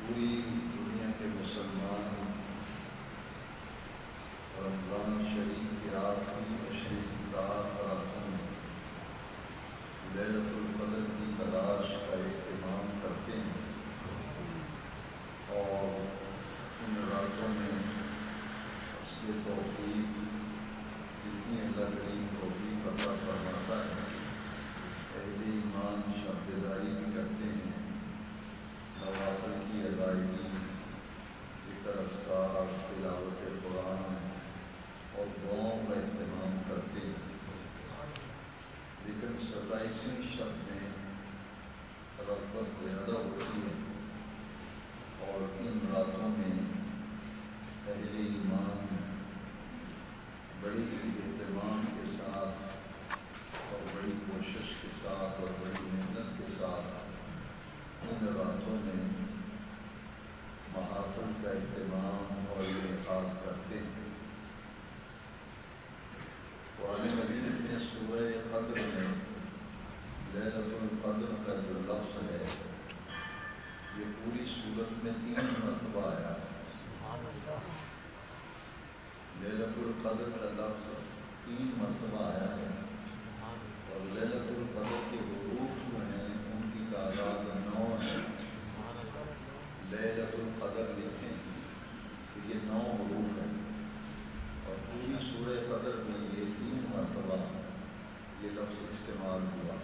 پوری دنیا کے مسلمان رمضان شریف کی آخری تشریف راتوں میں لیلۃ القدر کی تلاش کا اہتمام کرتے ہیں اور ان راتوں میں حسب توفیق جتنی اللہ کریم توفیق عطا فرماتا ہے اہل ایمان شب بیداری بھی کرتے ہیں، نوافل کی ادائیگی، ذکر اذکار، تلاوت قرآن اور دعاؤں کا اہتمام کرتے ہیں۔ لیکن 27ویں شب میں رغبت زیادہ ہوتی ہے اور ان راتوں میں اہل ایمان بڑی اہتمام کے ساتھ اور بڑی کوشش کے ساتھ اور بڑی محنت کے ساتھ ان راتوں میں محافل کا اہتمام اور انعقاد کرتے ہیں۔ قرآن مجید میں سورہ قدر میں لیلۃ القدر کا جو لفظ ہے یہ پوری سورت میں 3 مرتبہ آیا ہے۔ لیلۃ القدر کا لفظ 3 مرتبہ آیا ہے اور لیلۃ القدر کے حروف جو ہیں ان کی تعداد 9 ہے۔ لیلۃ القدر لکھیں کہ یہ 9 حروف ہیں اور پوری سورہ قدر میں یہ 3 مرتبہ یہ لفظ استعمال ہوا۔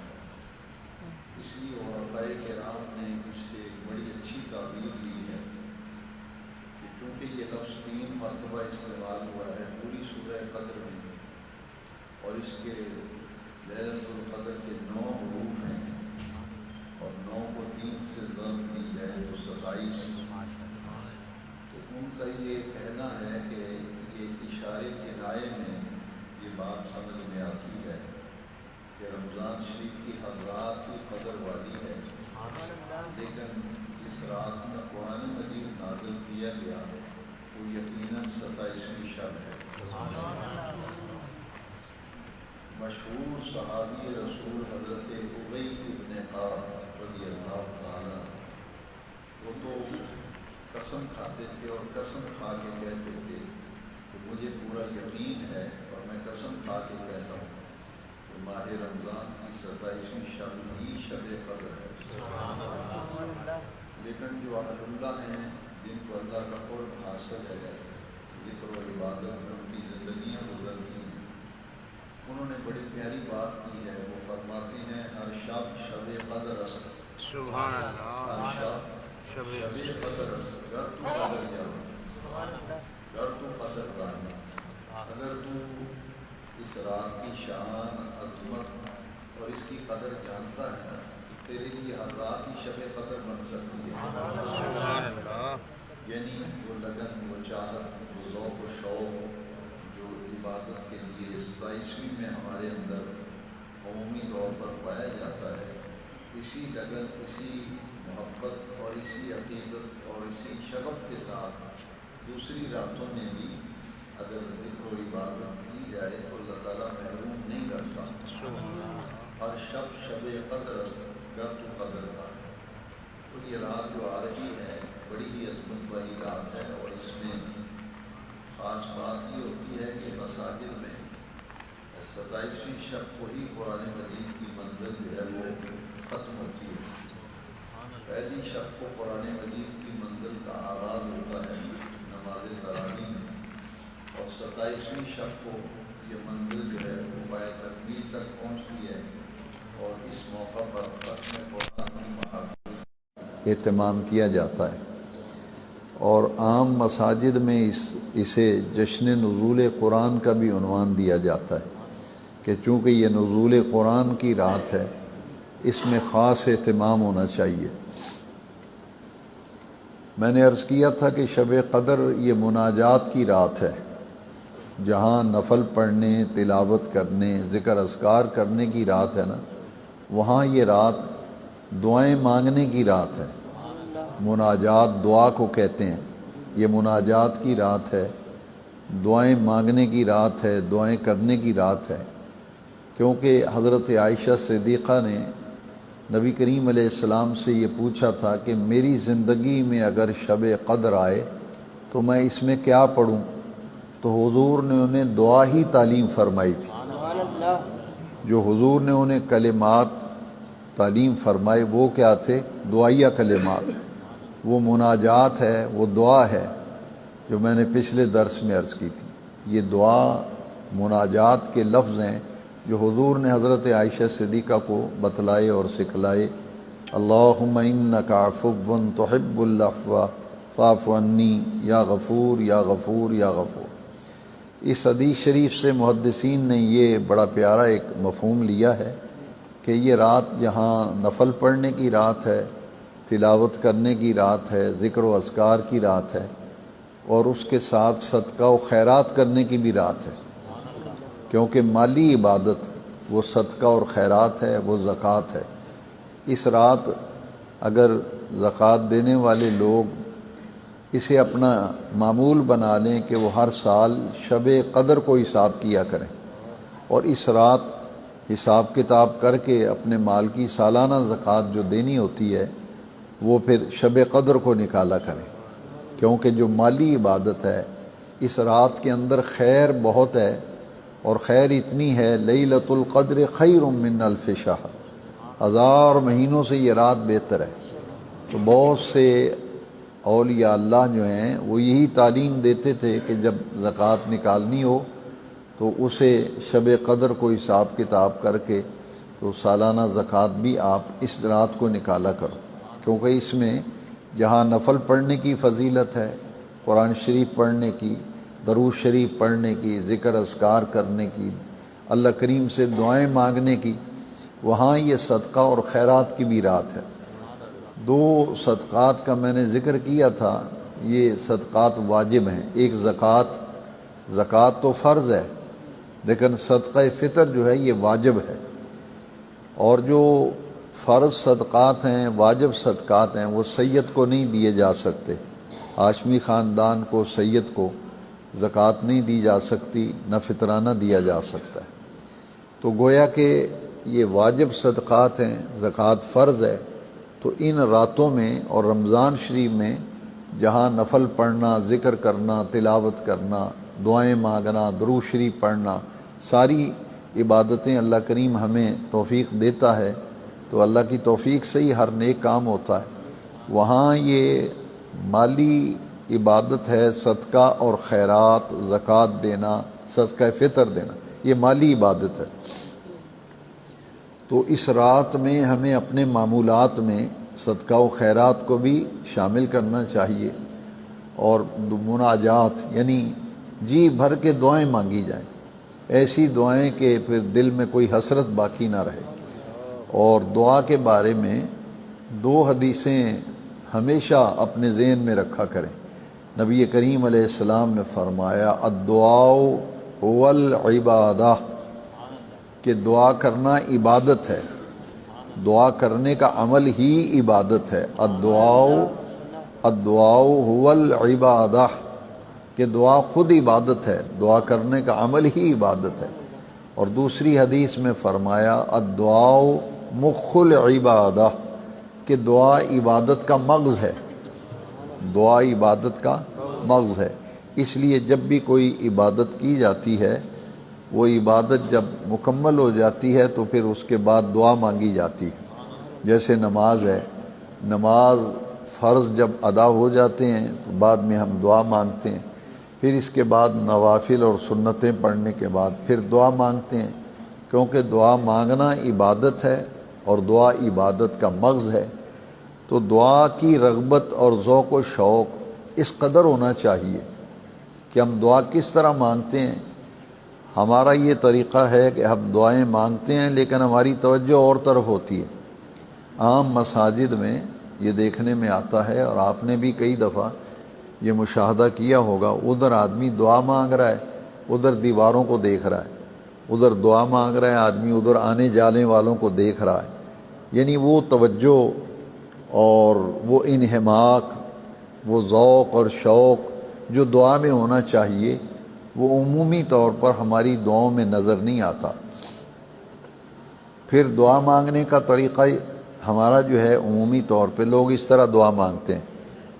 اس لیے علماء کرام نے اس سے ایک بڑی اچھی تعبیر لی ہے کہ چونکہ یہ لفظ 3 مرتبہ استعمال ہوا ہے پوری سورہ قدر میں اور اس کے لیلۃ القدر کے 9 حروف ہیں اور 9 کو 3 سے ضرب دی جائے تو 27، تو ان کا یہ کہنا ہے کہ یہ اشارے کے دائرے میں یہ بات سمجھ میں آتی ہے کہ رمضان شریف کی ہر رات ہی قدر والی ہے، لیکن جس رات میں قرآن مجید نازل کیا گیا وہ یقیناً 27ویں شب ہے۔ مشہور صحابی رسول حضرت ابی بن کعب رضی اللہ تعالیٰ وہ تو قسم کھاتے تھے اور قسم کھا کے کہتے تھے کہ مجھے پورا یقین ہے اور میں قسم کھا کے کہتا ہوں کہ ماہ رمضان کی 27ویں شب ہی شب قدر ہے۔ لیکن جو اہل اللہ ہیں جن کو اللہ کا قرب حاصل ہے، ذکر و عبادت میں ان کی زندگیاں گزرتی ہیں، انہوں نے بڑی پیاری بات کی ہے۔ وہ فرماتے ہیں ہر شب شب قدر است، سبحان اللہ، ہر شب شب قدر است، گر تو قدر جانا، گر تو قدر جانا، اگر تو اس رات کی شان، عظمت اور اس کی قدر جانتا ہے تیرے لیے ہر رات ہی شب قدر بن سکتی ہے۔ سبحان اللہ، یعنی وہ لگن، وہ چاہت، وہ ذوق و شوق جو عبادت کے لیے 27ویں میں ہمارے اندر عمومی طور پر پایا جاتا ہے، اسی لگن، اسی محبت اور اسی عقیدت اور اسی شغف کے ساتھ دوسری راتوں میں بھی اگر ذکر و عبادت کی جائے تو اللہ تعالیٰ محروم نہیں کرتا۔ ہر شب شب قدر است، گر تو قدر کا، تو یہ رات جو آ رہی ہے بڑی ہی عظمت والی رات ہے اور اس میں خاص بات یہ ہوتی ہے کہ مساجد میں 27ویں شب کو ہی قرآن مجید کی منزل جو ہے وہ ختم ہوتی ہے۔ پہلی شب کو قرآن مجید کی منزل کا آغاز ہوتا ہے نماز تراویح میں اور 27ویں شب کو یہ منزل جو ہے وہ پائے تکمیل تک پہنچتی ہے اور اس موقع پر ختم قرآن کی محافل اہتمام کیا جاتا ہے اور عام مساجد میں اسے جشن نزول قرآن کا بھی عنوان دیا جاتا ہے کہ چونکہ یہ نزول قرآن کی رات ہے اس میں خاص اہتمام ہونا چاہیے۔ میں نے عرض کیا تھا کہ شب قدر یہ مناجات کی رات ہے، جہاں نفل پڑھنے، تلاوت کرنے، ذکر اذکار کرنے کی رات ہے نا، وہاں یہ رات دعائیں مانگنے کی رات ہے۔ مناجات دعا کو کہتے ہیں، یہ مناجات کی رات ہے، دعائیں مانگنے کی رات ہے، دعائیں کرنے کی رات ہے، کیونکہ حضرت عائشہ صدیقہ نے نبی کریم علیہ السلام سے یہ پوچھا تھا کہ میری زندگی میں اگر شب قدر آئے تو میں اس میں کیا پڑھوں، تو حضور نے انہیں دعا ہی تعلیم فرمائی تھی۔ جو حضور نے انہیں کلمات تعلیم فرمائے وہ کیا تھے؟ دعائیہ کلمات، وہ مناجات ہے، وہ دعا ہے جو میں نے پچھلے درس میں عرض کی تھی۔ یہ دعا مناجات کے لفظ ہیں جو حضور نے حضرت عائشہ صدیقہ کو بتلائے اور سکھلائے۔ اللہم انک عفو تحب العفو فاعف عنی یا غفور یا غفور یا غفور۔ اس حدیث شریف سے محدثین نے یہ بڑا پیارا ایک مفہوم لیا ہے کہ یہ رات جہاں نفل پڑھنے کی رات ہے، تلاوت کرنے کی رات ہے، ذکر و اذکار کی رات ہے، اور اس کے ساتھ صدقہ و خیرات کرنے کی بھی رات ہے، کیونکہ مالی عبادت وہ صدقہ اور خیرات ہے، وہ زکوٰۃ ہے۔ اس رات اگر زکوٰۃ دینے والے لوگ اسے اپنا معمول بنا لیں کہ وہ ہر سال شب قدر کو حساب کیا کریں اور اس رات حساب کتاب کر کے اپنے مال کی سالانہ زکوٰۃ جو دینی ہوتی ہے وہ پھر شب قدر کو نکالا کریں، کیونکہ جو مالی عبادت ہے اس رات کے اندر خیر بہت ہے، اور خیر اتنی ہے لیلۃ القدر خیر من الف شہر، 1000 مہینوں سے یہ رات بہتر ہے۔ تو بہت سے اولیاء اللہ جو ہیں وہ یہی تعلیم دیتے تھے کہ جب زکوٰۃ نکالنی ہو تو اسے شب قدر کو حساب کتاب کر کے تو سالانہ زکوٰۃ بھی آپ اس رات کو نکالا کرو، کیونکہ اس میں جہاں نفل پڑھنے کی فضیلت ہے، قرآن شریف پڑھنے کی، درود شریف پڑھنے کی، ذکر اذکار کرنے کی، اللہ کریم سے دعائیں مانگنے کی، وہاں یہ صدقہ اور خیرات کی بھی رات ہے۔ 2 صدقات کا میں نے ذکر کیا تھا، یہ صدقات واجب ہیں۔ ایک زکوٰۃ تو فرض ہے، لیکن صدقہ فطر جو ہے یہ واجب ہے، اور جو فرض صدقات ہیں، واجب صدقات ہیں، وہ سید کو نہیں دیے جا سکتے۔ ہاشمی خاندان کو، سید کو زکوٰۃ نہیں دی جا سکتی، نہ فطرانہ دیا جا سکتا ہے۔ تو گویا کہ یہ واجب صدقات ہیں، زکوٰۃ فرض ہے، تو ان راتوں میں اور رمضان شریف میں جہاں نفل پڑھنا، ذکر کرنا، تلاوت کرنا، دعائیں مانگنا، درود شریف پڑھنا، ساری عبادتیں اللہ کریم ہمیں توفیق دیتا ہے، تو اللہ کی توفیق سے ہی ہر نیک کام ہوتا ہے۔ وہاں یہ مالی عبادت ہے، صدقہ اور خیرات، زکوٰۃ دینا، صدقہ فطر دینا، یہ مالی عبادت ہے۔ تو اس رات میں ہمیں اپنے معمولات میں صدقہ و خیرات کو بھی شامل کرنا چاہیے، اور مناجات یعنی جی بھر کے دعائیں مانگی جائیں، ایسی دعائیں کہ پھر دل میں کوئی حسرت باقی نہ رہے۔ اور دعا کے بارے میں 2 حدیثیں ہمیشہ اپنے ذہن میں رکھا کریں۔ نبی کریم علیہ السلام نے فرمایا الدعاء هو العبادہ، کہ دعا کرنا عبادت ہے، دعا کرنے کا عمل ہی عبادت ہے۔ الدعاء هو العبادہ، کہ دعا خود عبادت ہے، دعا کرنے کا عمل ہی عبادت ہے۔ اور دوسری حدیث میں فرمایا الدعاء مخ العبادہ، کہ دعا عبادت کا مغز ہے، دعا عبادت کا مغز ہے۔ اس لیے جب بھی کوئی عبادت کی جاتی ہے، وہ عبادت جب مکمل ہو جاتی ہے تو پھر اس کے بعد دعا مانگی جاتی ہے۔ جیسے نماز ہے، نماز فرض جب ادا ہو جاتے ہیں تو بعد میں ہم دعا مانگتے ہیں، پھر اس کے بعد نوافل اور سنتیں پڑھنے کے بعد پھر دعا مانگتے ہیں، کیونکہ دعا مانگنا عبادت ہے اور دعا عبادت کا مغز ہے۔ تو دعا کی رغبت اور ذوق و شوق اس قدر ہونا چاہیے کہ ہم دعا کس طرح مانگتے ہیں۔ ہمارا یہ طریقہ ہے کہ ہم دعائیں مانگتے ہیں لیکن ہماری توجہ اور طرف ہوتی ہے۔ عام مساجد میں یہ دیکھنے میں آتا ہے، اور آپ نے بھی کئی دفعہ یہ مشاہدہ کیا ہوگا، ادھر آدمی دعا مانگ رہا ہے، ادھر دیواروں کو دیکھ رہا ہے، ادھر دعا مانگ رہا ہے آدمی، ادھر آنے جانے والوں کو دیکھ رہا ہے۔ یعنی وہ توجہ اور وہ انہماک، وہ ذوق اور شوق جو دعا میں ہونا چاہیے وہ عمومی طور پر ہماری دعاؤں میں نظر نہیں آتا۔ پھر دعا مانگنے کا طریقہ ہمارا جو ہے عمومی طور پہ لوگ اس طرح دعا مانگتے ہیں،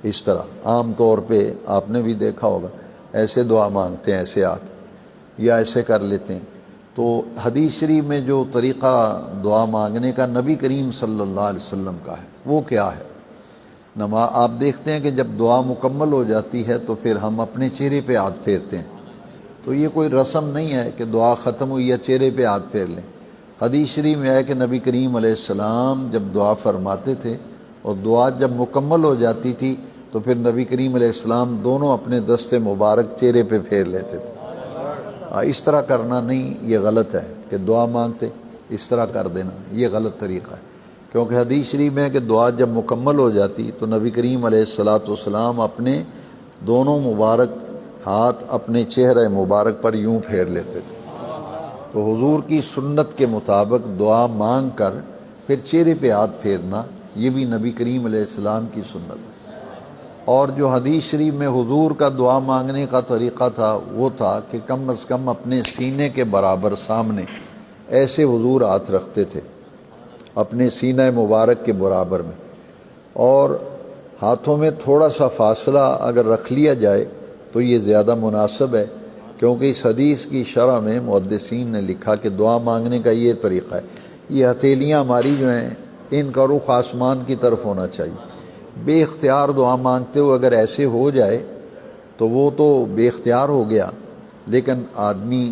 اس طرح عام طور پہ آپ نے بھی دیکھا ہوگا، ایسے دعا مانگتے ہیں، ایسے ہاتھ یا ایسے کر لیتے ہیں۔ تو حدیث شریف میں جو طریقہ دعا مانگنے کا نبی کریم صلی اللہ علیہ وسلم کا ہے وہ کیا ہے؟ آپ دیکھتے ہیں کہ جب دعا مکمل ہو جاتی ہے تو پھر ہم اپنے چہرے پہ ہاتھ پھیرتے ہیں۔ تو یہ کوئی رسم نہیں ہے کہ دعا ختم ہوئی یا چہرے پہ ہاتھ پھیر لیں۔ حدیث شریف میں ہے کہ نبی کریم علیہ السلام جب دعا فرماتے تھے اور دعا جب مکمل ہو جاتی تھی تو پھر نبی کریم علیہ السلام دونوں اپنے دست مبارک چہرے پہ پھیر لیتے تھے۔ اس طرح کرنا نہیں، یہ غلط ہے کہ دعا مانگتے اس طرح کر دینا، یہ غلط طریقہ ہے، کیونکہ حدیث شریف میں ہے کہ دعا جب مکمل ہو جاتی تو نبی کریم علیہ السلام اپنے دونوں مبارک ہاتھ اپنے چہرے مبارک پر یوں پھیر لیتے تھے۔ تو حضور کی سنت کے مطابق دعا مانگ کر پھر چہرے پہ ہاتھ پھیرنا یہ بھی نبی کریم علیہ السلام کی سنت ہے۔ اور جو حدیث شریف میں حضور کا دعا مانگنے کا طریقہ تھا وہ تھا کہ کم از کم اپنے سینے کے برابر سامنے ایسے حضور ہاتھ رکھتے تھے، اپنے سینہ مبارک کے برابر میں، اور ہاتھوں میں تھوڑا سا فاصلہ اگر رکھ لیا جائے تو یہ زیادہ مناسب ہے، کیونکہ اس حدیث کی شرح میں محدثین نے لکھا کہ دعا مانگنے کا یہ طریقہ ہے۔ یہ ہتھیلیاں ہماری جو ہیں ان کا رخ آسمان کی طرف ہونا چاہیے۔ بے اختیار دعا مانگتے ہوئے اگر ایسے ہو جائے تو وہ تو بے اختیار ہو گیا، لیکن آدمی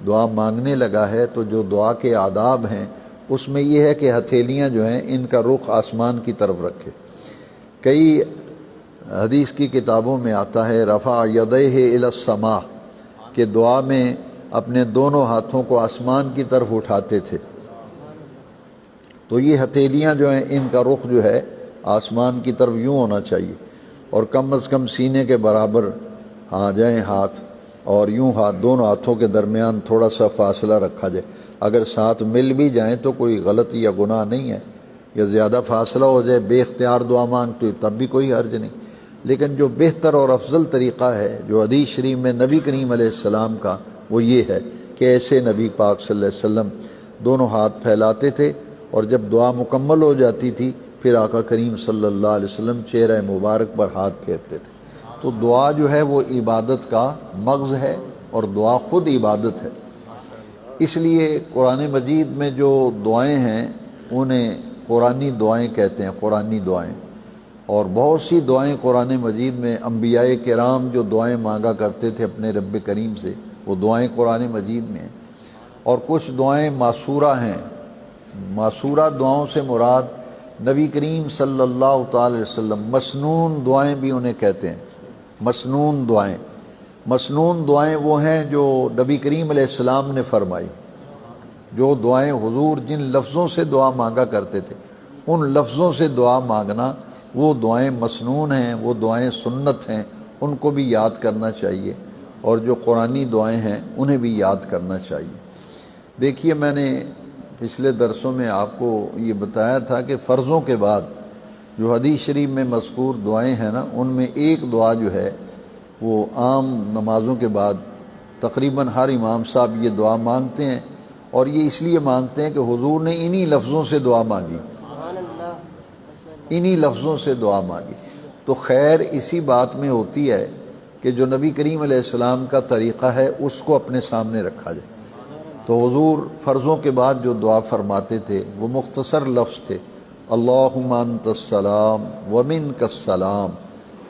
دعا مانگنے لگا ہے تو جو دعا کے آداب ہیں اس میں یہ ہے کہ ہتھیلیاں جو ہیں ان کا رخ آسمان کی طرف رکھے۔ کئی حدیث کی کتابوں میں آتا ہے رفع یدیہ الی السماء، کہ دعا میں اپنے دونوں ہاتھوں کو آسمان کی طرف اٹھاتے تھے۔ تو یہ ہتھیلیاں جو ہیں ان کا رخ جو ہے آسمان کی طرف یوں ہونا چاہیے، اور کم از کم سینے کے برابر آ جائیں ہاتھ، اور یوں دونوں ہاتھوں کے درمیان تھوڑا سا فاصلہ رکھا جائے۔ اگر ساتھ مل بھی جائیں تو کوئی غلطی یا گناہ نہیں ہے، یا زیادہ فاصلہ ہو جائے بے اختیار دعا مانگتے تب بھی کوئی حرج نہیں، لیکن جو بہتر اور افضل طریقہ ہے جو حدیث شریف میں نبی کریم علیہ السلام کا وہ یہ ہے کہ ایسے نبی پاک صلی اللہ علیہ وسلم دونوں ہاتھ پھیلاتے تھے، اور جب دعا مکمل ہو جاتی تھی پھر آقا کریم صلی اللہ علیہ وسلم چہرہ مبارک پر ہاتھ پھیرتے تھے۔ تو دعا جو ہے وہ عبادت کا مغز ہے، اور دعا خود عبادت ہے۔ اس لیے قرآن مجید میں جو دعائیں ہیں انہیں قرآنی دعائیں کہتے ہیں، قرآنی دعائیں۔ اور بہت سی دعائیں قرآن مجید میں انبیاء کرام جو دعائیں مانگا کرتے تھے اپنے رب کریم سے وہ دعائیں قرآن مجید میں ہیں، اور کچھ دعائیں معصورہ ہیں۔ معصورہ دعاؤں سے مراد نبی کریم صلی اللہ تعالی علیہ وسلم، مسنون دعائیں بھی انہیں کہتے ہیں، مسنون دعائیں۔ مسنون دعائیں وہ ہیں جو نبی کریم علیہ السلام نے فرمائی، جو دعائیں حضور جن لفظوں سے دعا مانگا کرتے تھے ان لفظوں سے دعا مانگنا، وہ دعائیں مسنون ہیں، وہ دعائیں سنت ہیں، ان کو بھی یاد کرنا چاہیے، اور جو قرآنی دعائیں ہیں انہیں بھی یاد کرنا چاہیے۔ دیکھیے میں نے پچھلے درسوں میں آپ کو یہ بتایا تھا کہ فرضوں کے بعد جو حدیث شریف میں مذکور دعائیں ہیں نا، ان میں ایک دعا جو ہے وہ عام نمازوں کے بعد تقریباً ہر امام صاحب یہ دعا مانگتے ہیں، اور یہ اس لیے مانگتے ہیں کہ حضور نے انہی لفظوں سے دعا مانگی، انہی لفظوں سے دعا مانگی۔ تو خیر اسی بات میں ہوتی ہے کہ جو نبی کریم علیہ السلام کا طریقہ ہے اس کو اپنے سامنے رکھا جائے۔ تو حضور فرضوں کے بعد جو دعا فرماتے تھے وہ مختصر لفظ تھے، اللہم انت السلام ومنک السلام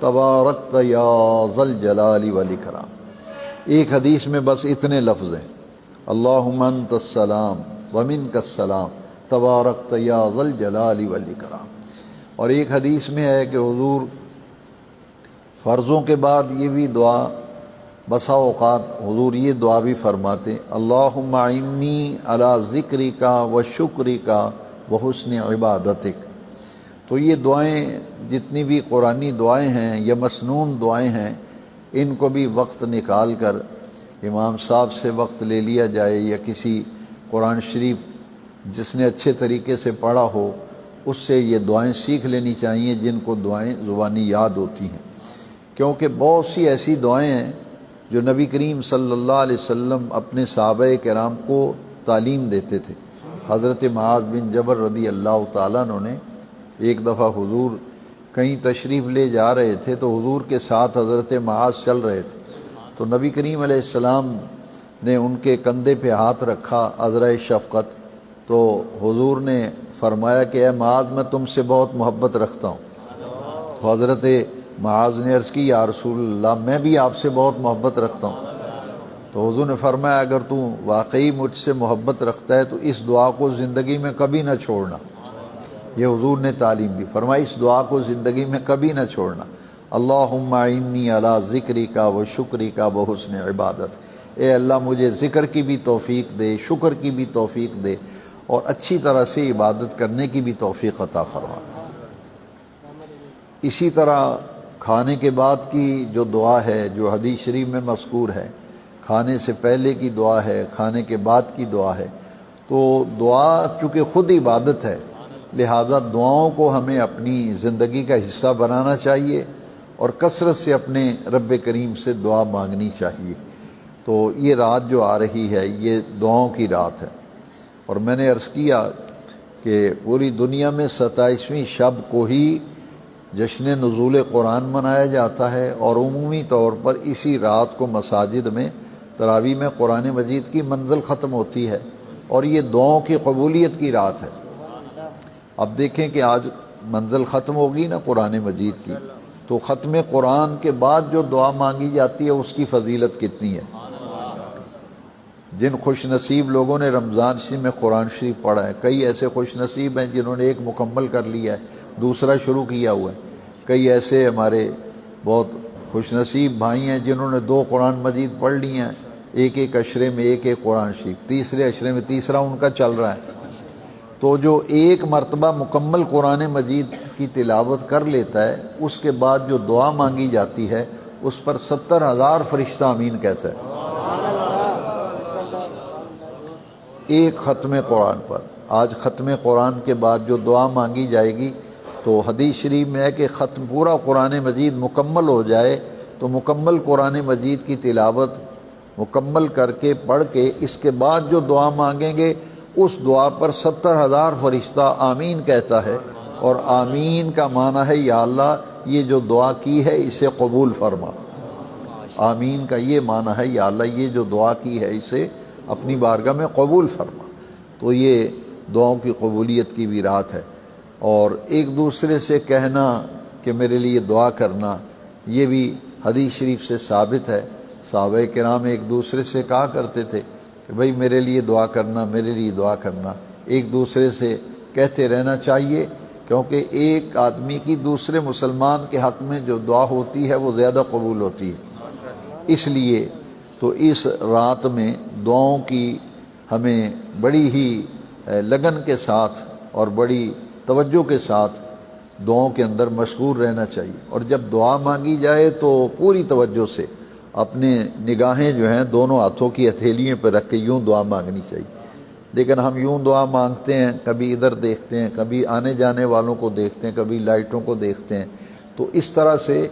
تبارکت یا ذی الجلال والاکرام۔ ایک حدیث میں بس اتنے لفظ ہیں، اللہم انت السلام ومنک السلام تبارکت یا ذی الجلال والاکرام۔ اور ایک حدیث میں ہے کہ حضور فرضوں کے بعد یہ بھی دعا، بسا اوقات حضور یہ دعا بھی فرماتے، اللہم اعنی علی ذکرک و شکرک و حسن عبادتک۔ تو یہ دعائیں جتنی بھی قرآنی دعائیں ہیں یا مسنون دعائیں ہیں، ان کو بھی وقت نکال کر امام صاحب سے وقت لے لیا جائے، یا کسی قرآن شریف جس نے اچھے طریقے سے پڑھا ہو اس سے یہ دعائیں سیکھ لینی چاہیے جن کو دعائیں زبانی یاد ہوتی ہیں، کیونکہ بہت سی ایسی دعائیں ہیں جو نبی کریم صلی اللہ علیہ وسلم اپنے صحابہ کرام کو تعلیم دیتے تھے۔ حضرت معاذ بن جبل رضی اللہ تعالیٰ عنہ نے ایک دفعہ حضور کہیں تشریف لے جا رہے تھے تو حضور کے ساتھ حضرت معاذ چل رہے تھے، تو نبی کریم علیہ السلام نے ان کے کندھے پہ ہاتھ رکھا عذرائے شفقت، تو حضور نے فرمایا کہ اے معاذ میں تم سے بہت محبت رکھتا ہوں۔ تو حضرت معاذ نے عرض کی یا رسول اللہ میں بھی آپ سے بہت محبت رکھتا ہوں۔ تو حضور نے فرمایا اگر تو واقعی مجھ سے محبت رکھتا ہے تو اس دعا کو زندگی میں کبھی نہ چھوڑنا۔ یہ حضور نے تعلیم دی، فرمایا اس دعا کو زندگی میں کبھی نہ چھوڑنا، اللہم اعنی علی ذکرک و شکرک و حسن عبادت، اے اللہ مجھے ذکر کی بھی توفیق دے، شکر کی بھی توفیق دے، اور اچھی طرح سے عبادت کرنے کی بھی توفیق عطا فرما۔ اسی طرح کھانے کے بعد کی جو دعا ہے جو حدیث شریف میں مذکور ہے، کھانے سے پہلے کی دعا ہے، کھانے کے بعد کی دعا ہے، تو دعا چونکہ خود عبادت ہے لہذا دعاؤں کو ہمیں اپنی زندگی کا حصہ بنانا چاہیے اور کثرت سے اپنے رب کریم سے دعا مانگنی چاہیے۔ تو یہ رات جو آ رہی ہے یہ دعاؤں کی رات ہے، اور میں نے عرض کیا کہ پوری دنیا میں 27ویں شب کو ہی جشن نزول قرآن منایا جاتا ہے، اور عمومی طور پر اسی رات کو مساجد میں تراویح میں قرآن مجید کی منزل ختم ہوتی ہے، اور یہ دعاؤں کی قبولیت کی رات ہے۔ اب دیکھیں کہ آج منزل ختم ہوگی نا قرآن مجید کی، تو ختم قرآن کے بعد جو دعا مانگی جاتی ہے اس کی فضیلت کتنی ہے۔ جن خوش نصیب لوگوں نے رمضان شریف میں قرآن شریف پڑھا ہے، کئی ایسے خوش نصیب ہیں جنہوں نے ایک مکمل کر لیا ہے، دوسرا شروع کیا ہوا ہے، کئی ایسے ہمارے بہت خوش نصیب بھائی ہیں جنہوں نے 2 قرآن مجید پڑھ لی ہیں، ایک عشرے میں ایک قرآن شریف، تیسرے عشرے میں تیسرا ان کا چل رہا ہے۔ تو جو ایک مرتبہ مکمل قرآن مجید کی تلاوت کر لیتا ہے اس کے بعد جو دعا مانگی جاتی ہے اس پر 70,000 فرشتہ آمین کہتا ہے، ایک ختم قرآن پر۔ آج ختم قرآن کے بعد جو دعا مانگی جائے گی تو حدیث شریف میں ہے کہ ختم پورا قرآن مجید مکمل ہو جائے تو مکمل قرآن مجید کی تلاوت مکمل کر کے پڑھ کے اس کے بعد جو دعا مانگیں گے اس دعا پر 70,000 فرشتہ آمین کہتا ہے، اور آمین کا معنی ہے یا اللہ یہ جو دعا کی ہے اسے قبول فرما۔ آمین کا یہ معنی ہے یا اللہ یہ جو دعا کی ہے اسے اپنی بارگاہ میں قبول فرما۔ تو یہ دعاؤں کی قبولیت کی بھی رات ہے، اور ایک دوسرے سے کہنا کہ میرے لیے دعا کرنا یہ بھی حدیث شریف سے ثابت ہے۔ صحابہ کرام ایک دوسرے سے کہا کرتے تھے کہ بھئی میرے لیے دعا کرنا، میرے لیے دعا کرنا، ایک دوسرے سے کہتے رہنا چاہیے، کیونکہ ایک آدمی کی دوسرے مسلمان کے حق میں جو دعا ہوتی ہے وہ زیادہ قبول ہوتی ہے۔ اس لیے تو اس رات میں دعاؤں کی ہمیں بڑی ہی لگن کے ساتھ اور بڑی توجہ کے ساتھ دعاؤں کے اندر مشغول رہنا چاہیے، اور جب دعا مانگی جائے تو پوری توجہ سے اپنے نگاہیں جو ہیں دونوں ہاتھوں کی ہتھیلیوں پہ رکھ کے یوں دعا مانگنی چاہیے۔ لیکن ہم یوں دعا مانگتے ہیں، کبھی ادھر دیکھتے ہیں، کبھی آنے جانے والوں کو دیکھتے ہیں، کبھی لائٹوں کو دیکھتے ہیں، تو اس طرح سے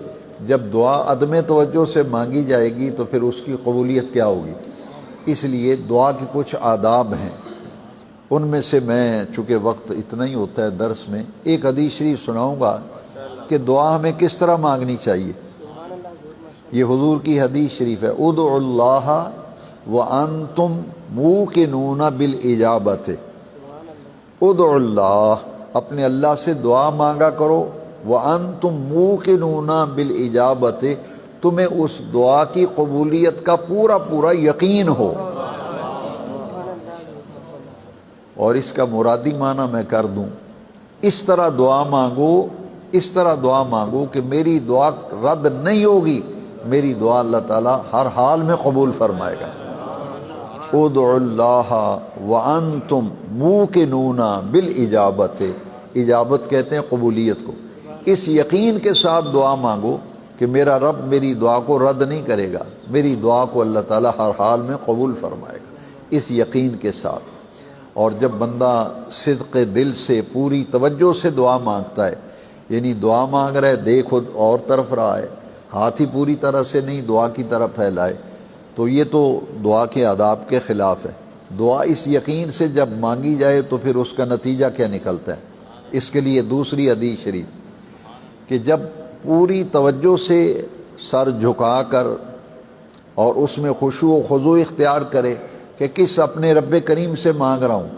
جب دعا عدم توجہ سے مانگی جائے گی تو پھر اس کی قبولیت کیا ہوگی۔ اس لیے دعا کے کچھ آداب ہیں، ان میں سے میں چونکہ وقت اتنا ہی ہوتا ہے درس میں ایک حدیث شریف سناؤں گا کہ دعا ہمیں کس طرح مانگنی چاہیے۔ یہ حضور کی حدیث شریف ہے، ادعوا اللہ وانتم موقنون بالاجابت، ادعوا اللہ، اپنے اللہ سے دعا مانگا کرو، وانتم موقنون بالاجابت، تمہیں اس دعا کی قبولیت کا پورا پورا یقین ہو۔ اور اس کا مرادی معنی میں کر دوں، اس طرح دعا مانگو، اس طرح دعا مانگو کہ میری دعا رد نہیں ہوگی، میری دعا اللہ تعالیٰ ہر حال میں قبول فرمائے گا۔ ادعوا اللہ وانتم موقنون بالاجابت، اجابت کہتے ہیں قبولیت کو۔ اس یقین کے ساتھ دعا مانگو کہ میرا رب میری دعا کو رد نہیں کرے گا، میری دعا کو اللہ تعالیٰ ہر حال میں قبول فرمائے گا، اس یقین کے ساتھ۔ اور جب بندہ صدق دل سے پوری توجہ سے دعا مانگتا ہے، یعنی دعا مانگ رہا ہے، دیکھ خود اور طرف رہا ہے، ہاتھ ہی پوری طرح سے نہیں دعا کی طرف پھیلائے، تو یہ تو دعا کے آداب کے خلاف ہے۔ دعا اس یقین سے جب مانگی جائے تو پھر اس کا نتیجہ کیا نکلتا ہے؟ اس کے لیے دوسری حدیث شریف کہ جب پوری توجہ سے سر جھکا کر اور اس میں خشوع و خضوع اختیار کرے کہ کس اپنے رب کریم سے مانگ رہا ہوں،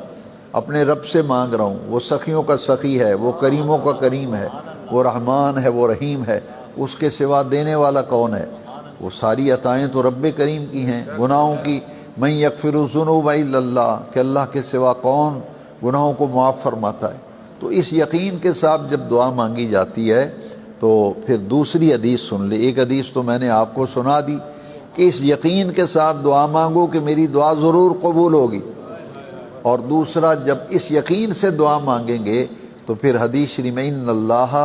اپنے رب سے مانگ رہا ہوں، وہ سخیوں کا سخی ہے، وہ کریموں کا کریم ہے، وہ رحمان ہے، وہ رحیم ہے، اس کے سوا دینے والا کون ہے؟ وہ ساری عطائیں تو رب کریم کی ہیں۔ گناہوں کی من یغفر الذنوب الا اللہ، کہ اللہ کے سوا کون گناہوں کو معاف فرماتا ہے۔ تو اس یقین کے ساتھ جب دعا مانگی جاتی ہے تو پھر دوسری حدیث سن لے۔ ایک حدیث تو میں نے آپ کو سنا دی کہ اس یقین کے ساتھ دعا مانگو کہ میری دعا ضرور قبول ہوگی، اور دوسرا جب اس یقین سے دعا مانگیں گے تو پھر حدیث شریف میں ان اللہ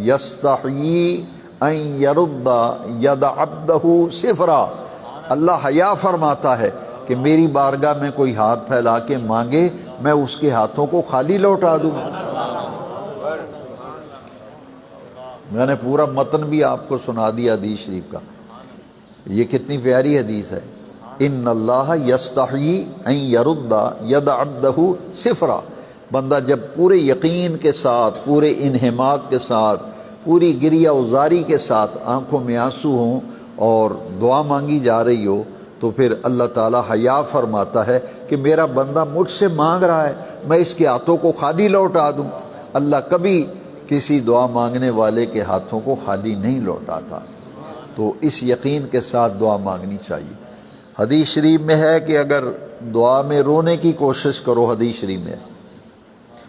یستحیی ان یرد ید عبدہ صفرا، اللہ حیا فرماتا ہے کہ میری بارگاہ میں کوئی ہاتھ پھیلا کے مانگے میں اس کے ہاتھوں کو خالی لوٹا دوں۔ میں نے پورا متن بھی آپ کو سنا دیا حدیث شریف کا، یہ کتنی پیاری حدیث ہے۔ ان اللہ یستحیی ان یرد ید عبدہ صفرا، بندہ جب پورے یقین کے ساتھ، پورے انہماک کے ساتھ، پوری گریہ ازاری کے ساتھ آنکھوں میں آنسو ہوں اور دعا مانگی جا رہی ہو تو پھر اللہ تعالیٰ حیا فرماتا ہے کہ میرا بندہ مجھ سے مانگ رہا ہے، میں اس کے ہاتھوں کو خالی لوٹا دوں۔ اللہ کبھی کسی دعا مانگنے والے کے ہاتھوں کو خالی نہیں لوٹاتا۔ تو اس یقین کے ساتھ دعا مانگنی چاہیے۔ حدیث شریف میں ہے کہ اگر دعا میں رونے کی کوشش کرو، حدیث شریف میں،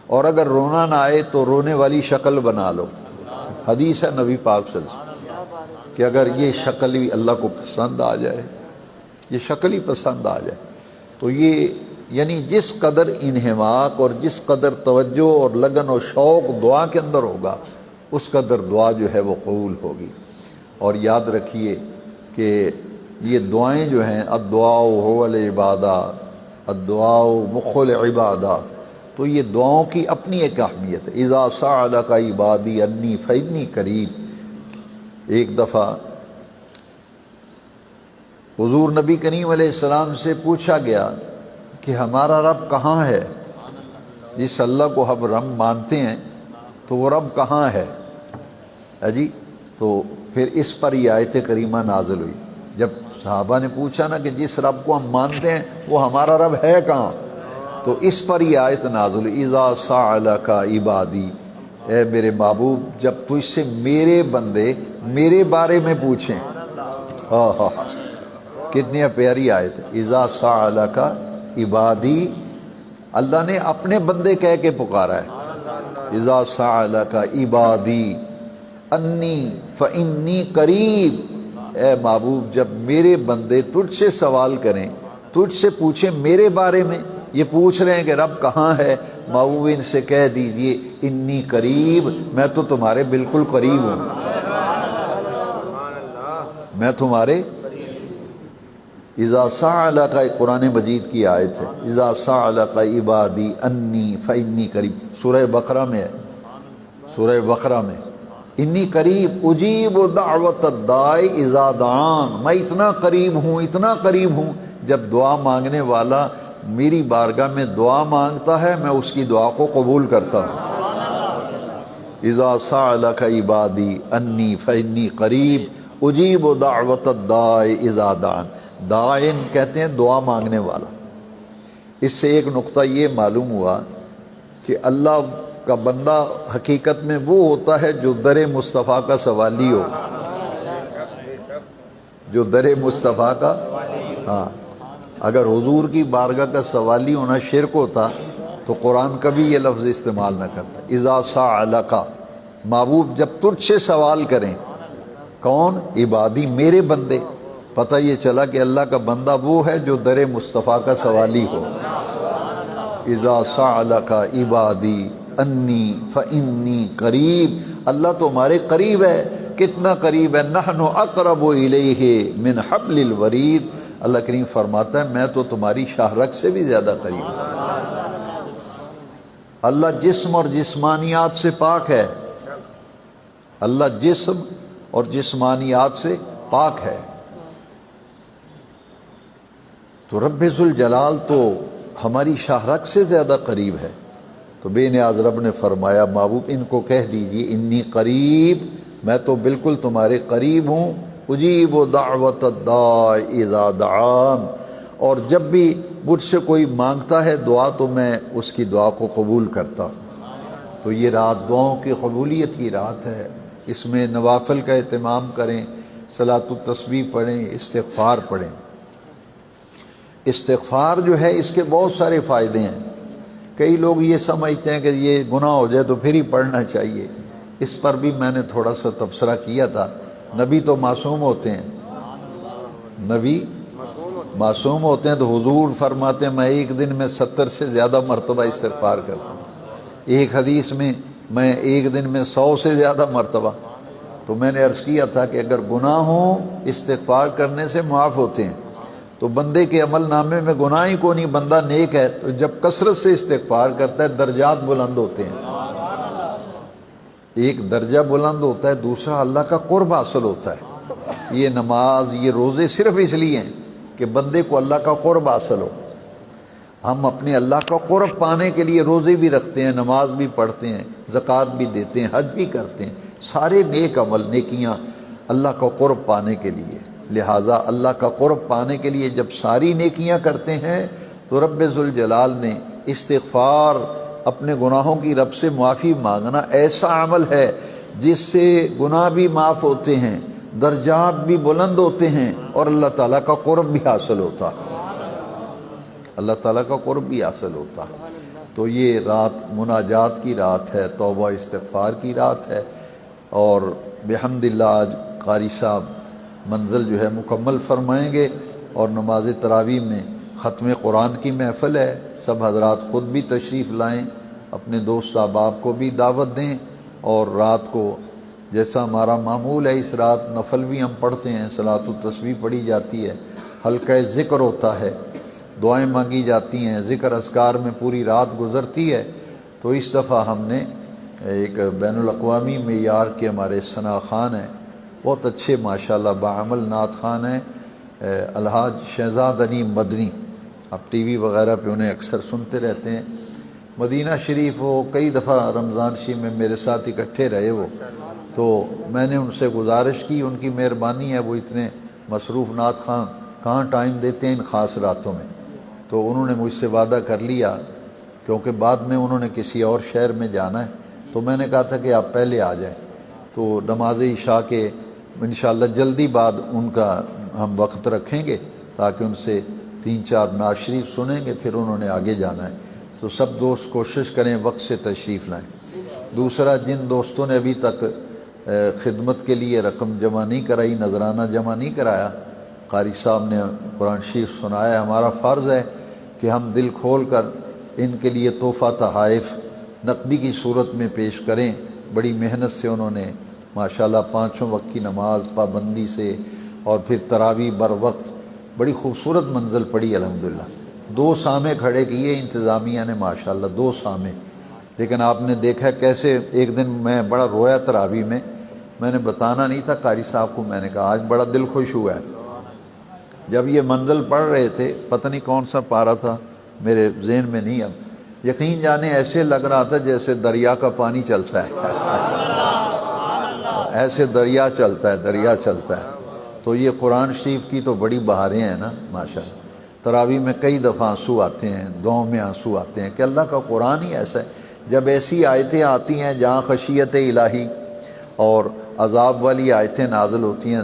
اور اگر رونا نہ آئے تو رونے والی شکل بنا لو۔ حدیث ہے نبی پاک صلی اللہ علیہ وسلم کہ اگر یہ شکل ہی اللہ کو پسند آ جائے، یہ شکل ہی پسند آ جائے تو یہ یعنی جس قدر انہماک اور جس قدر توجہ اور لگن و شوق دعا کے اندر ہوگا اس قدر دعا جو ہے وہ قبول ہوگی۔ اور یاد رکھیے کہ یہ دعائیں جو ہیں الدعاء هو العبادہ، الدعاء مخ العبادہ، تو یہ دعاؤں کی اپنی ایک اہمیت ہے۔ اذا سألک عبادی انی فانی قریب۔ ایک دفعہ حضور نبی کریم علیہ السلام سے پوچھا گیا کہ ہمارا رب کہاں ہے؟ جس اللہ کو ہم رب مانتے ہیں تو وہ رب کہاں ہے؟ جی تو پھر اس پر یہ آیت کریمہ نازل ہوئی۔ جب صحابہ نے پوچھا نا کہ جس رب کو ہم مانتے ہیں وہ ہمارا رب ہے کہاں، تو اس پر یہ آیت نازل ہوئی، اذا سألک عبادی، اے میرے محبوب جب تجھ سے میرے بندے میرے بارے میں پوچھیں۔ کتنی پیاری آیت ہے، اذا سألک عبادی، اللہ نے اپنے بندے کہہ کے پکارا ہے۔ اذا سألک عبادی انی فانی قریب، اے محبوب جب میرے بندے تجھ سے سوال کریں، تجھ سے پوچھیں میرے بارے میں، یہ پوچھ رہے ہیں کہ رب کہاں ہے، محبوب ان سے کہہ دیجئے انی قریب، میں تو تمہارے بالکل قریب ہوں، میں تمہارے۔ اذا سألک، قرآن مجید کی آیت ہے، اذا سألک عبادی انی فانی قریب، سورہ بقرہ میں ہے، سورہ بقرہ میں انی قریب اجیب دعوت الداعی اذا دعان، میں اتنا قریب ہوں، اتنا قریب ہوں، جب دعا مانگنے والا میری بارگاہ میں دعا مانگتا ہے میں اس کی دعا کو قبول کرتا ہوں۔ اذا سألک عبادی انی فانی قریب اجیب دعوت الداعی اذا دعان، داعن کہتے ہیں دعا مانگنے والا۔ اس سے ایک نقطہ یہ معلوم ہوا کہ اللہ کا بندہ حقیقت میں وہ ہوتا ہے جو در مصطفیٰ کا سوالی ہو، جو در مصطفیٰ کا، ہاں اگر حضور کی بارگاہ کا سوالی ہونا شرک ہوتا تو قرآن کبھی یہ لفظ استعمال نہ کرتا۔ اذا سألک، محبوب جب تجھ سے سوال کریں، کون؟ عبادی، میرے بندے۔ پتہ یہ چلا کہ اللہ کا بندہ وہ ہے جو در مصطفیٰ کا سوالی ہو۔ اذا سألک عبادی انی فانی قریب، اللہ تو ہمارے قریب ہے، کتنا قریب ہے، نحن اقرب الیہ من حبل الورید، اللہ کریم فرماتا ہے میں تو تمہاری شاہ رگ سے بھی زیادہ قریب ہوں۔ اللہ جسم اور جسمانیات سے پاک ہے، اللہ جسم اور جسمانیات سے پاک ہے۔ تو رب ذوالجلال تو ہماری شاہ رگ سے زیادہ قریب ہے۔ تو بے نیاز رب نے فرمایا محبوب ان کو کہہ دیجئے انی قریب، میں تو بالکل تمہارے قریب ہوں، اجیب دعوت الداع اذا دعان، اور جب بھی مجھ سے کوئی مانگتا ہے دعا تو میں اس کی دعا کو قبول کرتا ہوں۔ تو یہ رات دعاؤں کی قبولیت کی رات ہے، اس میں نوافل کا اہتمام کریں، صلاۃ التسبیح پڑھیں، استغفار پڑھیں۔ استغفار جو ہے اس کے بہت سارے فائدے ہیں۔ کئی لوگ یہ سمجھتے ہیں کہ یہ گناہ ہو جائے تو پھر ہی پڑھنا چاہیے، اس پر بھی میں نے تھوڑا سا تبصرہ کیا تھا۔ نبی تو معصوم ہوتے ہیں، نبی معصوم ہوتے ہیں، تو حضور فرماتے ہیں میں ایک دن میں 70 سے زیادہ مرتبہ استغفار کرتا ہوں، ایک حدیث میں ایک دن میں 100 سے زیادہ مرتبہ۔ تو میں نے عرض کیا تھا کہ اگر گناہ ہوں استغفار کرنے سے معاف ہوتے ہیں، تو بندے کے عمل نامے میں گناہ ہی کو نہیں، بندہ نیک ہے، تو جب کثرت سے استغفار کرتا ہے درجات بلند ہوتے ہیں، ایک درجہ بلند ہوتا ہے، دوسرا اللہ کا قرب حاصل ہوتا ہے۔ یہ نماز یہ روزے صرف اس لیے ہیں کہ بندے کو اللہ کا قرب حاصل ہو۔ ہم اپنے اللہ کا قرب پانے کے لیے روزے بھی رکھتے ہیں، نماز بھی پڑھتے ہیں، زکوٰۃ بھی دیتے ہیں، حج بھی کرتے ہیں، سارے نیک عمل نیکیاں اللہ کا قرب پانے کے لیے۔ لہٰذا اللہ کا قرب پانے کے لیے جب ساری نیکیاں کرتے ہیں تو رب ذوالجلال نے استغفار، اپنے گناہوں کی رب سے معافی مانگنا ایسا عمل ہے جس سے گناہ بھی معاف ہوتے ہیں، درجات بھی بلند ہوتے ہیں، اور اللہ تعالیٰ کا قرب بھی حاصل ہوتا، اللہ تعالیٰ کا قرب بھی حاصل ہوتا۔ تو یہ رات مناجات کی رات ہے، توبہ استغفار کی رات ہے، اور بحمد اللہ آج قاری صاحب منزل جو ہے مکمل فرمائیں گے، اور نماز تراویح میں ختم قرآن کی محفل ہے۔ سب حضرات خود بھی تشریف لائیں، اپنے دوست احباب کو بھی دعوت دیں، اور رات کو جیسا ہمارا معمول ہے اس رات نفل بھی ہم پڑھتے ہیں، صلاۃ التسبیح پڑھی جاتی ہے، حلقہ ذکر ہوتا ہے، دعائیں مانگی جاتی ہیں، ذکر اذکار میں پوری رات گزرتی ہے۔ تو اس دفعہ ہم نے ایک بین الاقوامی معیار کے ہمارے ثنا خان ہیں، بہت اچھے ماشاءاللہ باعمل نعت خان ہیں، الحاج شہزاد علی مدنی، آپ ٹی وی وغیرہ پہ انہیں اکثر سنتے رہتے ہیں۔ مدینہ شریف وہ کئی دفعہ رمضان شریف میں میرے ساتھ اکٹھے رہے وہ، تو میں نے ان سے گزارش کی، ان کی مہربانی ہے، وہ اتنے مصروف نعت خان کہاں ٹائم دیتے ہیں ان خاص راتوں میں، تو انہوں نے مجھ سے وعدہ کر لیا، کیونکہ بعد میں انہوں نے کسی اور شہر میں جانا ہے، تو میں نے کہا تھا کہ آپ پہلے آ جائیں۔ تو نماز عشاء کے انشاءاللہ جلدی بعد ان کا ہم وقت رکھیں گے، تاکہ ان سے 3-4 نعت شریف سنیں گے، پھر انہوں نے آگے جانا ہے۔ تو سب دوست کوشش کریں وقت سے تشریف لائیں۔ دوسرا، جن دوستوں نے ابھی تک خدمت کے لیے رقم جمع نہیں کرائی، نذرانہ جمع نہیں کرایا، قاری صاحب نے قرآن شریف سنایا، ہمارا فرض ہے کہ ہم دل کھول کر ان کے لیے تحفہ تحائف نقدی کی صورت میں پیش کریں۔ بڑی محنت سے انہوں نے ماشاءاللہ 5 وقت کی نماز پابندی سے، اور پھر تراویح بر وقت، بڑی خوبصورت منزل پڑی الحمدللہ۔ 2 سامے کھڑے کیے انتظامیہ نے ماشاءاللہ، 2 سامے، لیکن آپ نے دیکھا کیسے ایک دن میں بڑا رویا تراویح میں نے بتانا نہیں تھا قاری صاحب کو، میں نے کہا آج بڑا دل خوش ہوا ہے۔ جب یہ منزل پڑھ رہے تھے، پتہ نہیں کون سا پارہ تھا میرے ذہن میں نہیں، اب یقین جانے ایسے لگ رہا تھا جیسے دریا کا پانی چلتا ہے ایسے دریا چلتا ہے۔ تو یہ قرآن شریف کی تو بڑی بہاریں ہیں نا ماشاءاللہ۔ تراویح میں کئی دفعہ آنسو آتے ہیں، دعاؤں میں آنسو آتے ہیں، کہ اللہ کا قرآن ہی ایسا ہے۔ جب ایسی آیتیں آتی ہیں جہاں خشیت الہی اور عذاب والی آیتیں نازل ہوتی ہیں،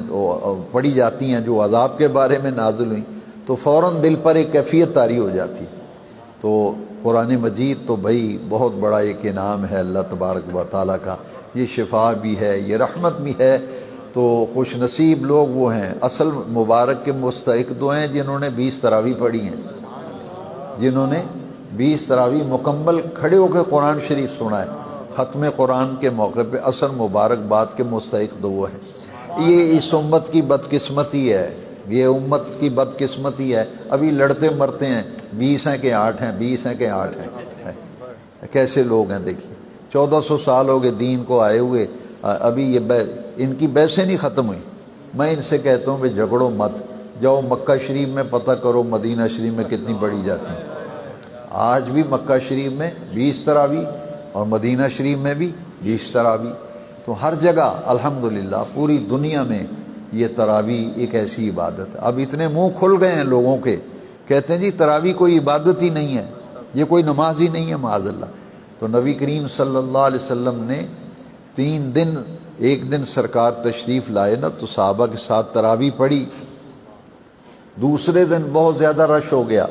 پڑھی جاتی ہیں جو عذاب کے بارے میں نازل ہوئیں، تو فوراً دل پر ایک کیفیت طاری ہو جاتی۔ تو قرآن مجید تو بھائی بہت بڑا ایک انعام ہے اللہ تبارک و تعالیٰ کا، یہ شفا بھی ہے، یہ رحمت بھی ہے۔ تو خوش نصیب لوگ وہ ہیں، اصل مبارک کے مستحق تو ہیں جنہوں نے 20 تراویح پڑھی ہیں، جنہوں نے 20 تراویح مکمل کھڑے ہو کے قرآن شریف سنا ہے ختم قرآن کے موقع پہ، اصل مبارکباد کے مستحق تو وہ ہیں۔ یہ اس امت کی بدقسمتی ہے، یہ امت کی بدقسمتی ہے، ابھی لڑتے مرتے ہیں، 20 ہیں کہ 8 ہیں، 20 ہیں کہ 8 ہیں، کیسے لوگ ہیں دیکھیے، 1400 سال ہو گئے دین کو آئے ہوئے، ابھی یہ ان کی بحثیں نہیں ختم ہوئی۔ میں ان سے کہتا ہوں کہ جھگڑو مت، جاؤ مکہ شریف میں پتہ کرو مدینہ شریف میں کتنی پڑھی جاتی ہیں۔ آج بھی مکہ شریف میں 20 تراویح اور مدینہ شریف میں بھی 20 تراویح، تو ہر جگہ الحمدللہ پوری دنیا میں یہ تراویح ایک ایسی عبادت ہے۔ اب اتنے منہ کھل گئے ہیں لوگوں کے، کہتے ہیں جی تراویح کوئی عبادت ہی نہیں ہے، یہ کوئی نماز ہی نہیں ہے، معاذ اللہ۔ تو نبی کریم صلی اللہ علیہ وسلم نے 3 دن، ایک دن سرکار تشریف لائے نا تو صحابہ کے ساتھ تراویح پڑھی، دوسرے دن بہت زیادہ رش ہو گیا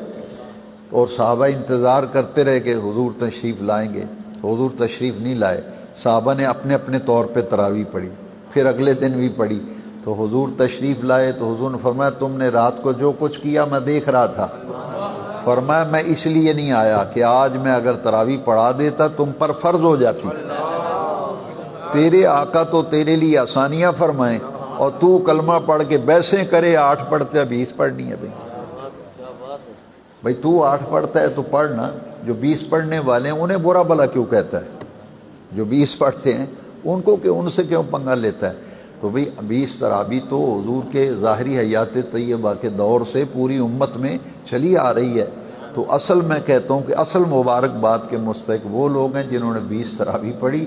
اور صحابہ انتظار کرتے رہے کہ حضور تشریف لائیں گے، تو حضور تشریف نہیں لائے، صحابہ نے اپنے اپنے طور پہ تراویح پڑھی، پھر اگلے دن بھی پڑھی، تو حضور تشریف لائے تو حضور نے فرمایا تم نے رات کو جو کچھ کیا میں دیکھ رہا تھا، فرمایا میں اس لیے نہیں آیا کہ آج میں اگر تراویح پڑھا دیتا تم پر فرض ہو جاتی، تیرے آقا تو تیرے لیے آسانیاں فرمائیں اور تو کلمہ پڑھ کے بیسیں کرے 8 پڑھتے ہیں 20 پڑھنی ہے بھائی تو 8 پڑھتا ہے تو پڑھنا، جو 20 پڑھنے والے ہیں انہیں برا بلا کیوں کہتا ہے؟ جو 20 پڑھتے ہیں ان کو کہ ان سے کیوں پنگا لیتا ہے؟ تو بھئی 20 تراویح تو حضور کے ظاہری حیات طیبہ کے دور سے پوری امت میں چلی آ رہی ہے، تو اصل میں کہتا ہوں کہ اصل مبارکباد کے مستحق وہ لوگ ہیں جنہوں نے 20 تراویح پڑھی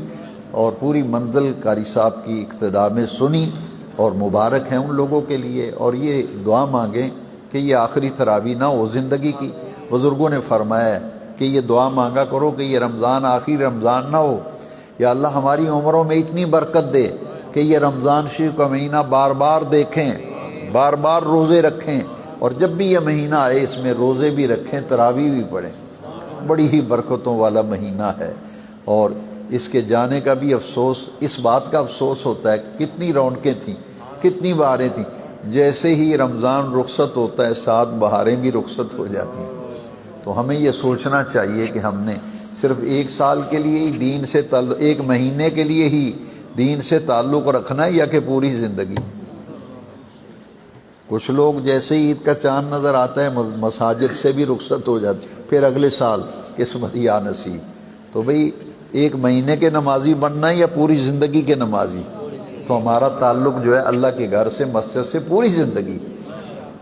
اور پوری منزل قاری صاحب کی اقتداء میں سنی، اور مبارک ہیں ان لوگوں کے لیے۔ اور یہ دعا مانگیں کہ یہ آخری تراویح نہ ہو زندگی کی۔ بزرگوں نے فرمایا ہے کہ یہ دعا مانگا کرو کہ یہ رمضان آخری رمضان نہ ہو، یا اللہ ہماری عمروں میں اتنی برکت دے کہ یہ رمضان شریف کا مہینہ بار بار دیکھیں، بار بار روزے رکھیں، اور جب بھی یہ مہینہ آئے اس میں روزے بھی رکھیں، تراویح بھی پڑھیں۔ بڑی ہی برکتوں والا مہینہ ہے، اور اس کے جانے کا بھی افسوس، اس بات کا افسوس ہوتا ہے کتنی رونقیں تھیں، کتنی بہاریں تھیں، جیسے ہی رمضان رخصت ہوتا ہے 7 بہاریں بھی رخصت ہو جاتی ہیں۔ تو ہمیں یہ سوچنا چاہیے کہ ہم نے صرف 1 سال کے لیے ہی دین سے تعلق، 1 مہینے کے لیے ہی دین سے تعلق رکھنا ہے، یا کہ پوری زندگی؟ کچھ لوگ جیسے ہی عید کا چاند نظر آتا ہے مساجد سے بھی رخصت ہو جاتی، پھر اگلے سال قسمت یا نصیب۔ تو بھئی 1 مہینے کے نمازی بننا ہے یا پوری زندگی کے نمازی؟ تو ہمارا تعلق جو ہے اللہ کے گھر سے، مسجد سے، پوری زندگی۔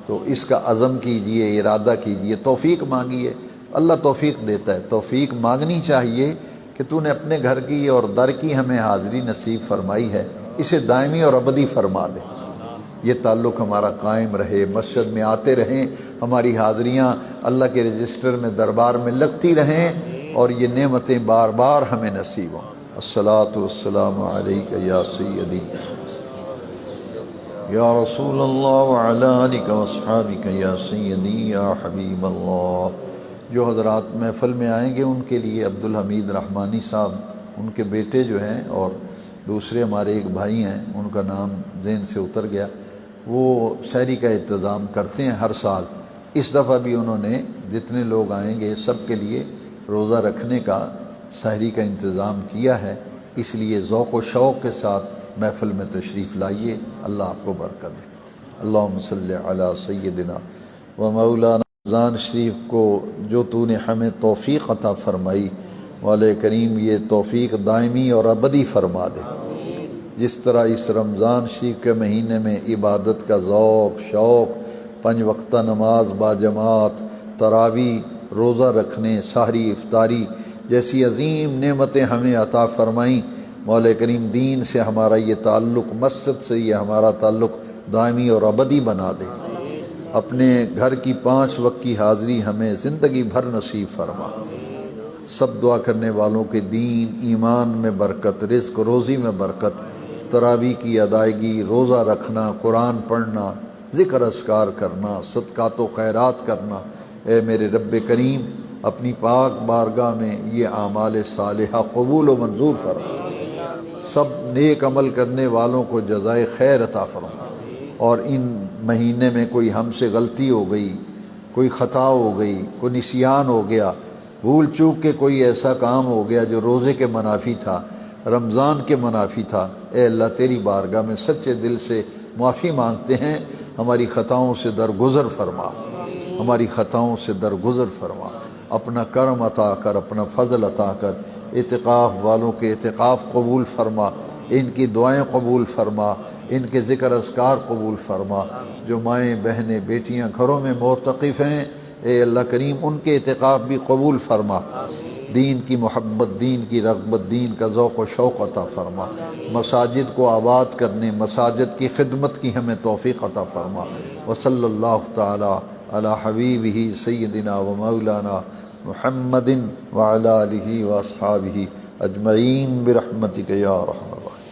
تو اس کا عزم کیجئے، ارادہ کیجئے، توفیق مانگیے، اللہ توفیق دیتا ہے۔ توفیق مانگنی چاہیے کہ تو نے اپنے گھر کی اور در کی ہمیں حاضری نصیب فرمائی ہے، اسے دائمی اور ابدی فرما دے، یہ تعلق ہمارا قائم رہے، مسجد میں آتے رہیں، ہماری حاضریاں اللہ کے رجسٹر میں دربار میں لگتی رہیں، اور یہ نعمتیں بار بار ہمیں نصیب ہوں۔ الصلاۃ والسلام علیک یا سیدی یا رسول اللہ وعلی آلک واصحابک یا سیدی یا حبیب اللہ۔ جو حضرات محفل میں آئیں گے ان کے لیے عبدالحمید رحمانی صاحب، ان کے بیٹے جو ہیں، اور دوسرے ہمارے ایک بھائی ہیں، ان کا نام ذہن سے اتر گیا، وہ سحری کا انتظام کرتے ہیں ہر سال۔ اس دفعہ بھی انہوں نے جتنے لوگ آئیں گے سب کے لیے روزہ رکھنے کا، سحری کا انتظام کیا ہے، اس لیے ذوق و شوق کے ساتھ محفل میں تشریف لائیے، اللہ آپ کو برکت دے۔ اللہم صلی علی سیدنا و مولانا۔ رمضان شریف کو جو تو نے ہمیں توفیق عطا فرمائی، والے کریم یہ توفیق دائمی اور ابدی فرما دے۔ جس طرح اس رمضان شریف کے مہینے میں عبادت کا ذوق، شوق، 5 وقتہ نماز باجماعت، تراویح، روزہ رکھنے، سحری، افطاری جیسی عظیم نعمتیں ہمیں عطا فرمائیں، مولا کریم دین سے ہمارا یہ تعلق، مسجد سے یہ ہمارا تعلق دائمی اور ابدی بنا دے۔ اپنے گھر کی 5 وقت کی حاضری ہمیں زندگی بھر نصیب فرما۔ سب دعا کرنے والوں کے دین ایمان میں برکت، رزق روزی میں برکت، تراویح کی ادائیگی، روزہ رکھنا، قرآن پڑھنا، ذکر اذکار کرنا، صدقات و خیرات کرنا۔ اے میرے رب کریم اپنی پاک بارگاہ میں یہ اعمال صالحہ قبول و منظور فرما، سب نیک عمل کرنے والوں کو جزائے خیر عطا فرما، اور ان مہینے میں کوئی ہم سے غلطی ہو گئی، کوئی خطا ہو گئی، کوئی نسیان ہو گیا، بھول چوک کے کوئی ایسا کام ہو گیا جو روزے کے منافی تھا، رمضان کے منافی تھا، اے اللہ تیری بارگاہ میں سچے دل سے معافی مانگتے ہیں، ہماری خطاؤں سے درگزر فرما، ہماری خطاؤں سے درگزر فرما۔ اپنا کرم عطا کر، اپنا فضل عطا کر، اعتکاف والوں کے اعتکاف قبول فرما، ان کی دعائیں قبول فرما، ان کے ذکر اذکار قبول فرما، جو مائیں بہنیں بیٹیاں گھروں میں معتکف ہیں اے اللہ کریم ان کے اعتکاف بھی قبول فرما، دین کی محبت، دین کی رغبت، دین کا ذوق و شوق عطا فرما، مساجد کو آباد کرنے، مساجد کی خدمت کی ہمیں توفیق عطا فرما، وصلی اللہ تعالی علی حبیبہ سیدنا و مولانا محمد وعلی آلہ واصحابہ اجمعین برحمتک یا ارحم الراحمین۔